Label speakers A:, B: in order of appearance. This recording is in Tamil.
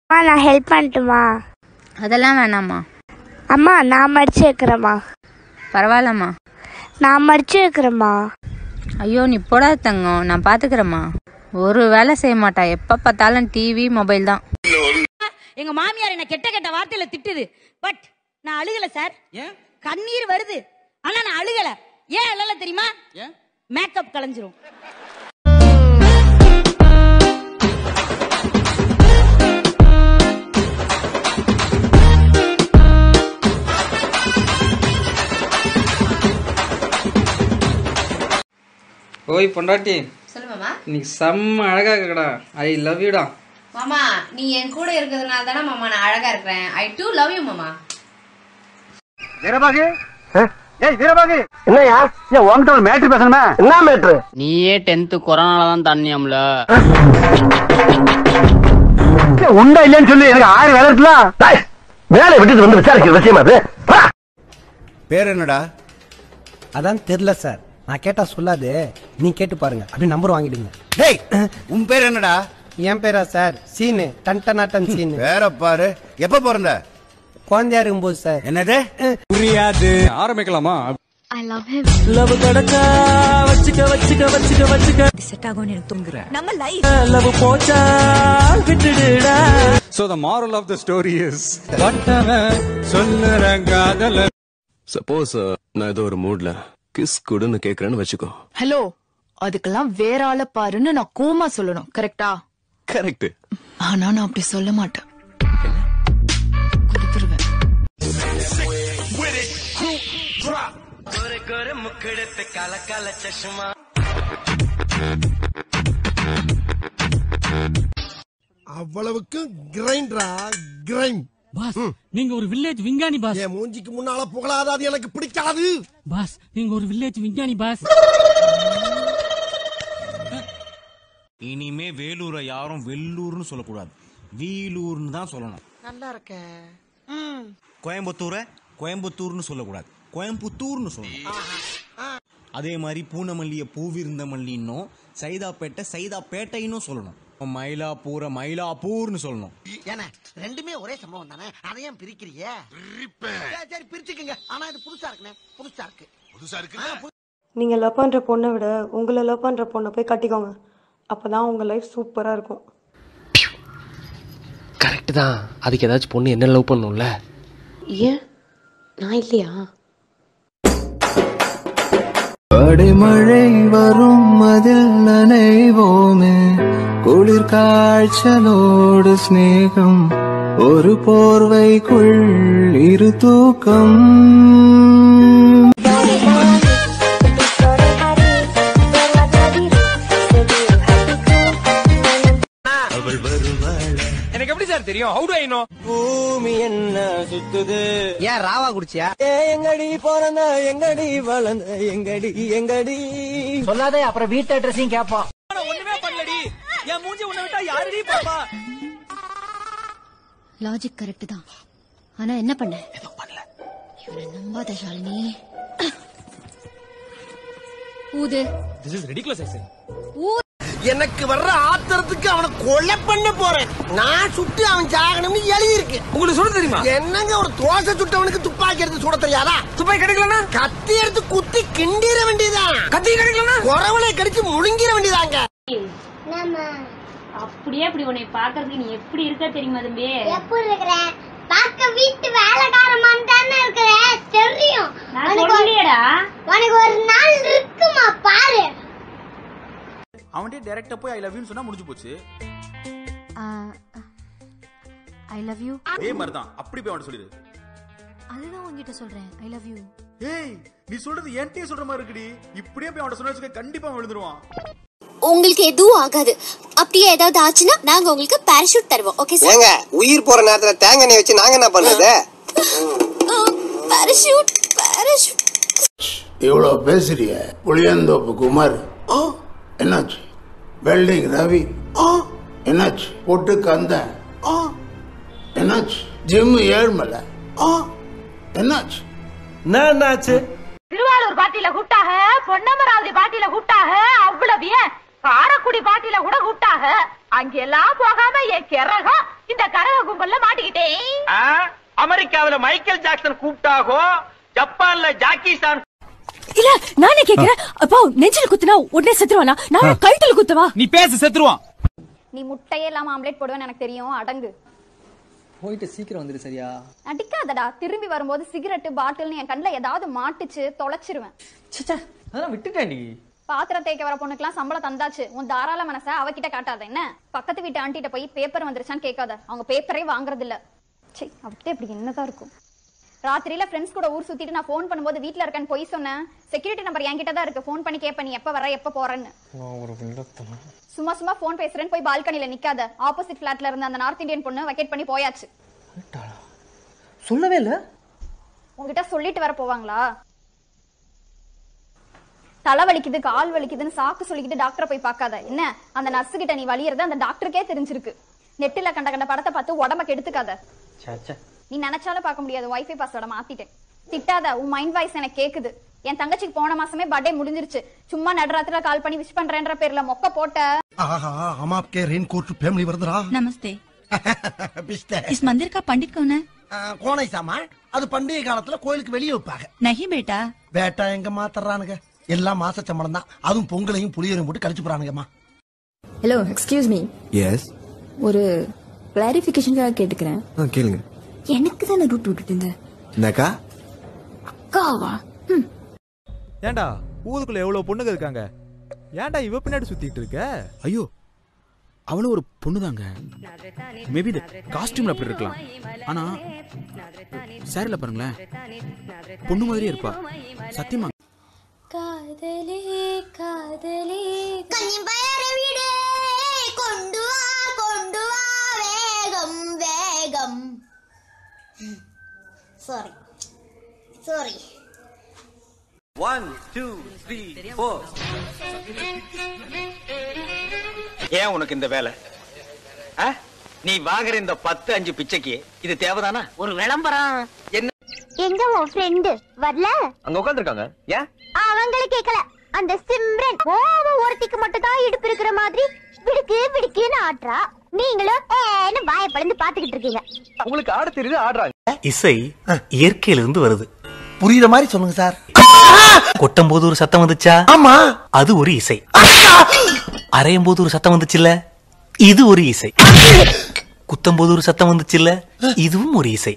A: நான் ஹெல்ப் பண்ணட்டுமா?
B: அதெல்லாம் வேணாம்மா.
A: அம்மா நான் மடிச்சு வைக்கிறேம்மா.
B: பரவாயில்லம்மா.
A: நான் மடிச்சு வைக்கிறேம்மா.
B: ஐயோ நீ போடா தங்கம், நான் பாத்துக்கிறேம்மா. ஒரு வேலை செய்ய மாட்டா, எப்ப பார்த்தாலும் டிவி மொபைல் தான்.
C: எங்க மாமியார் என்ன கெட்ட கெட்ட வார்த்தையில திட்டுது. பட் நான் அழுகல சார். கண்ணீர் வருது, ஆனா நான் அழுகல. ஏன் அழல தெரியுமா? மேக்கப் கலைஞ்சிரும்.
D: ஓய் பொண்டாட்டி,
B: சொல்லு மாமா.
D: நீ செம்ம அழகா இருக்கடா. ஐ லவ் யூடா.
B: மாமா நீ என் கூட இருக்கிறதுனால தானே மாமா நான் அழகா இருக்கிறேன். ஐ டூ லவ் யூ மாமா.
E: வீரபாகு, ஏய் வீரபாகு, என்னையா? ஏன் உன்கிட்ட ஒரு மேட்ரு பேசணுமா? என்ன மேட்ரு?
F: நீயே 10th கொரோனால தான் தண்ணியாம்ல.
E: உண்டா இல்லையான்னு சொல்லி எனக்கு 6 வேலை இருக்குல்ல. வேலை விட்டுட்டு வந்து விசாரிக்கிற விஷயமா அது?
G: பேர் என்னடா?
H: அதான் தெரியல சார். நான் கேட்டா சொல்லாது, நீ கேட்டு பாருங்க. அப்படி நம்பர் வாங்கிடுங்க.
G: டேய் உன் பேர் என்னடா?
H: என் பேரா சார்? சீனு, டன்டனாட்டன் சீனு.
G: வேற பாரு. எப்ப பிறந்த?
H: குழந்தையா இருக்கும்போது சார்.
G: என்னது?
D: ஆரம்பிக்கலாமா?
A: I love him.
I: லவ் கடக்கா வச்சுக்க வச்சுக்க வச்சுக்க வச்சுக்க
C: செட் ஆகும் எனக்கு தூங்குறேன். நம்ம லைஃப்
I: லவ் போச்சா விட்டுடுடா.
D: So the moral of the story is வட்டவன் சொல்லுற காதல.
J: சப்போஸ் நான் ஏதோ ஒரு மூட்ல கிஸ் குடுன்னு கேக்குறேன்னு வச்சுக்கோ.
C: ஹலோ, அதுக்கெல்லாம் வேற ஆள பாருன்னு நான் கோமா சொல்லணும். கரெக்டா?
J: கரெக்ட்.
C: ஆனா நான் அப்படி சொல்ல மாட்டேன். கொடுத்துருவேன்.
E: அவ்வளவுக்கு கிரைண்டரா? கிரைண்ட்
I: பாஸ், நீங்க ஒரு வில்லேஜ் விஞ்ஞானி பாஸ்.
E: என் மூஞ்சிக்கு முன்னால புகழாத, அது எனக்கு பிடிக்காது.
I: பாஸ், நீங்க ஒரு வில்லேஜ் விஞ்ஞானி பாஸ்.
K: இனிமே வேலூரை யாரும் வெள்ளூர்னு சொல்லக்கூடாது, வீலூர்னு தான் சொல்லணும்.
E: நல்லா இருக்க.
K: கோயம்புத்தூரை கோயம்புத்தூர்னு சொல்லக்கூடாது, கோயம்புத்தூர்னு சொல்லணும். அதே மாதிரி பூனமல்லிய பூவிருந்த மல்லின்னும், சைதாப்பேட்டை சைதாப்பேட்டைன்னு சொல்லணும். மயிலாப்பூரை மயிலாப்பூர்னு சொல்லணும்.
E: ஏன்னா ரெண்டுமே ஒரே சம்பவம் தானே, அதையும் பிரிக்கிறீங்க? சரி பிரிச்சுக்கங்க. ஆனா இது புதுசா இருக்குனே. புதுசா இருக்கு. புதுசா இருக்கு.
L: நீங்க லவ் பண்ற பொண்ணை விட உங்களை லவ் பண்ற பொண்ணை போய் கட்டிக்கோங்க. அப்பதான் உங்க லைஃப் சூப்பரா இருக்கும்.
F: கரெக்ட் தான். அதுக்கு ஏதாச்சும் பொண்ணு என்ன லவ் பண்ணும்ல?
L: ஏன் நான் இல்லையா?
I: அடைமழை வரும் அதில் நனைவோமே, குளிர் காய்ச்சலோடு ஸ்நேகம், ஒரு போர்வைக்குள் இரு தூக்கம். எனக்கு எப்படி சார் தெரியும்? How do I know? பூமி என்ன சுத்துது?
H: ஏன் ராவா குடிச்சியா?
I: எங்கடி போறன, எங்கடி வளர்ந்த, எங்கடி எங்கடி
H: சொல்லாதே, அப்புறம் வீட்டு அட்ரஸையும் கேட்பான்.
I: ஒண்ணுமே பண்ணலடி, என் மூஞ்சி உன்னை விட்டா யாரடி பாப்பா?
C: லாஜிக் கரெக்ட் தான், ஆனா என்ன பண்ண? எதுவும் பண்ணல. இவனை நம்பாத ஷாலினி. ஊது.
I: This is ridiculous actually.
E: எனக்கு வர்ற ஆத்திரத்துக்கு அவனை கொலை பண்ண போறேன். நான் சுட்டு அவன் சாகணும்னு எழுதி இருக்கு.
I: உங்களுக்கு சுட தெரியுமா?
E: என்னங்க ஒரு தோசை சுட்டவனுக்கு துப்பாக்கி எடுத்து சுட தெரியாதா?
I: துப்பாக்கி கிடைக்கலனா
E: கத்தி எடுத்து குத்தி கிண்டிர வேண்டியதான்.
I: கத்தி கிடைக்கலனா
E: குறவளை கடிச்சு முழுங்கிர வேண்டியதாங்க.
C: அப்படியே அப்படி உன்னை பாக்குறதுக்கு நீ எப்படி இருக்க தெரியுமா தம்பி?
A: எப்படி இருக்கற? பாக்க வீட்டு வேலைக்காரமான தானே இருக்கற. தெரியும்.
C: நான் சொல்லியடா.
A: உனக்கு ஒரு நாள் இருக்குமா பாரு.
K: அவன்டே டைரக்டா போய் ஐ லவ் யூ சொன்னா முடிஞ்சு போச்சு.
C: I love you.
K: அதே மாதிரி தான், அப்படி போய் அவன்கிட்ட சொல்லிடு.
C: அதுதான் உன்கிட்ட சொல்றேன். I love you.
K: ஏய் நீ சொல்றது என்கிட்டயே சொல்ற மாதிரி இருக்குடி. இப்படியே போய் அவன்கிட்ட சொன்னா கண்டிப்பா அவன் விழுந்துருவான்.
A: உங்களுக்கு எதுவும் ஆகாது. அப்படியே ஏதாவது ஆச்சுன்னா நாங்க உங்களுக்கு பாராசூட் தருவோம். Okay sir?
E: ஏங்க உயிர் போற நேரத்துல தேங்காய் எண்ணெய் வச்சு நாங்க என்ன பண்றது?
A: Parachute parachute.
G: இவ்வளவு பேசுறிய புளியந்தோப்பு குமார், என்னாச்சு? வெல்டிங் ரவி, என்னாச்சு? பொட்டு கந்தன், என்னாச்சு? ஜிம் ஏழ்மல, என்னாச்சு?
I: என்னாச்சு?
C: திருவாரூர் பாட்டில கூட்டாக, பொன்னமராவதி பாட்டில கூட்டாக, அவ்வளவு காரக்குடி பாட்டில கூட கூட்டாக. அங்கெல்லாம் போகாம என் கிறகம் இந்த கரக
M: அமெரிக்காவில மைக்கேல் ஜாக்சன் கூப்பிட்டாகோ, ஜப்பான்ல ஜாக்கி சான்.
N: இல்ல நானே கேக்குறேன். அப்பா நெஞ்சில குத்துனா உடனே செத்துருவானா? நான் கழுத்துல குத்தவா?
O: நீ பேச செத்துருவான்.
P: நீ முட்டையே இல்லாம ஆம்லெட் போடுவேன்னு எனக்கு தெரியும். அடங்கு.
Q: போயிட்டு சீக்கிரம் வந்துரு சரியா?
P: நடிக்காதடா. திரும்பி வரும்போது சிகரெட் பாட்டில்னு என் கண்ணுல ஏதாவது மாட்டுச்சு தொலைச்சிருவேன்.
Q: அதெல்லாம் விட்டுட்டேன். நீ
P: பாத்திரம் தேய்க்க வர பொண்ணுக்கெல்லாம் சம்பளம் தந்தாச்சு. உன் தாராள மனச அவகிட்ட காட்டாத. என்ன பக்கத்து வீட்டு ஆண்டிட்ட போய் பேப்பர் வந்துருச்சான்னு கேட்காத. அவங்க பேப்பரே வாங்குறது இல்ல. சரி அவகிட்ட இப்படி என்னதான் இருக்கும். ராத்திரியில ஃப்ரெண்ட்ஸ் கூட ஊர் சுத்திட்டு நான் போன் பண்ணும்போது வீட்டுல இருக்கேன்னு போய் சொன்னேன். செக்யூரிட்டி நம்பர் என்கிட்ட தான் இருக்கு. போன் பண்ணி கேப்ப நீ எப்ப வர எப்ப போறன்னு. சும்மா சும்மா போன் பேசுறேன்னு போய் பால்கனில நிக்காத. ஆப்போசிட் பிளாட்ல இருந்த அந்த நார்த் இந்தியன் பொண்ணு வக்கேட் பண்ணி போயாச்சு.
Q: சொல்லவே இல்ல.
P: உங்ககிட்ட சொல்லிட்டு வர போவாங்களா? தலை வலிக்குது கால் வலிக்குதுன்னு சாக்கு சொல்லிக்கிட்டு டாக்டரை போய் பார்க்காத. என்ன அந்த நர்ஸு கிட்ட நீ வலியறது அந்த டாக்டருக்கே தெரிஞ்சிருக்கு. நெட்டில கண்ட கண்ட படத்தை பார்த்து உடம்ப கெடுத்துக்காத. நீ நினைச்சாலும் பார்க்க முடியாது. வைஃபை பாஸ்வேர்ட மாத்திட்டேன். திட்டாத. உன் மைண்ட் வாய்ஸ் எனக்கு கேக்குது. என் தங்கச்சிக்கு போன மாசமே பர்த்டே முடிஞ்சிருச்சு. சும்மா நடுராத்திரில கால் பண்ணி விஷ் பண்றேன்ற பேர்ல மொக்க போட்ட.
E: हम आपके रेनकोट फैमिली वर्दरा.
N: नमस्ते. इस मंदिर का पंडित कौन है?
E: कौन है सामा? அது பண்டிகை காலத்துல கோயிலுக்கு வெளியே வைப்பாங்க.
N: नहीं बेटा.
E: பேட்டா எங்க மாத்தறானுங்க? எல்லாம் மாச சம்பளம் தான். அதுவும் பொங்கலையும் புளியரையும் போட்டு கழிச்சு போறானுங்கம்மா.
R: Hello excuse me.
J: எஸ்.
R: ஒரு கிளாரிஃபிகேஷனுக்காக கேட்டுக்கிறேன்.
J: கேளுங்க.
R: எனக்கு தானே ரூட் விட்டுட்டு இருந்த.
J: என்னக்கா?
R: அக்காவா?
D: ஏண்டா ஊருக்குள்ள எவ்வளவு பொண்ணுங்க இருக்காங்க, ஏன்டா இவ பின்னாடி சுத்திட்டு இருக்க?
O: ஐயோ அவளும் ஒரு பொண்ணுதாங்க. மேபி இந்த காஸ்டியூம்ல அப்படி இருக்கலாம். ஆனா சாரில பாருங்களேன் பொண்ணு மாதிரியே இருப்பா. சத்தியமா.
A: காதலே காதலே கன்னிம்பயர வீடே கொண்டு வா வேகம் வேகம். Sorry sorry.
M: 1 2 3 4. ஏன் உனக்கு இந்த வேலை? நீ வாங்குற இந்த 10-5 பிச்சைக்கு இது தேவைதானா? ஒரு விளம்பரம். என்ன
A: எங்க உன் ஃப்ரெண்ட் வரல?
M: அங்க உட்கார்ந்திருக்காங்க. ஏன்?
A: அவங்கள கேக்கல. அந்த சிம்ரன் ஒருத்திக்கு மட்டும் தான் இடுப்பு இருக்கிற மாதிரி விடுக்கு விடுக்குன்னு ஆட்றா. நீங்களும் ஏன்னு வாயை பழந்து பாத்துக்கிட்டு இருக்கீங்க.
M: உங்களுக்கு ஆட தெரியுது, ஆடுறாங்க.
S: இசை இயற்கையிலிருந்து வருது.
E: புரியுற மாதிரி சொல்லுங்க சார்.
S: கொட்டும் போது ஒரு சத்தம் வந்துச்சா?
E: ஆமா,
S: அது ஒரு இசை. அரையும் போது ஒரு சத்தம் வந்துச்சுல்ல, இது ஒரு இசை. குத்தம் போது ஒரு சத்தம் வந்துச்சுல்ல, இதுவும் ஒரு இசை.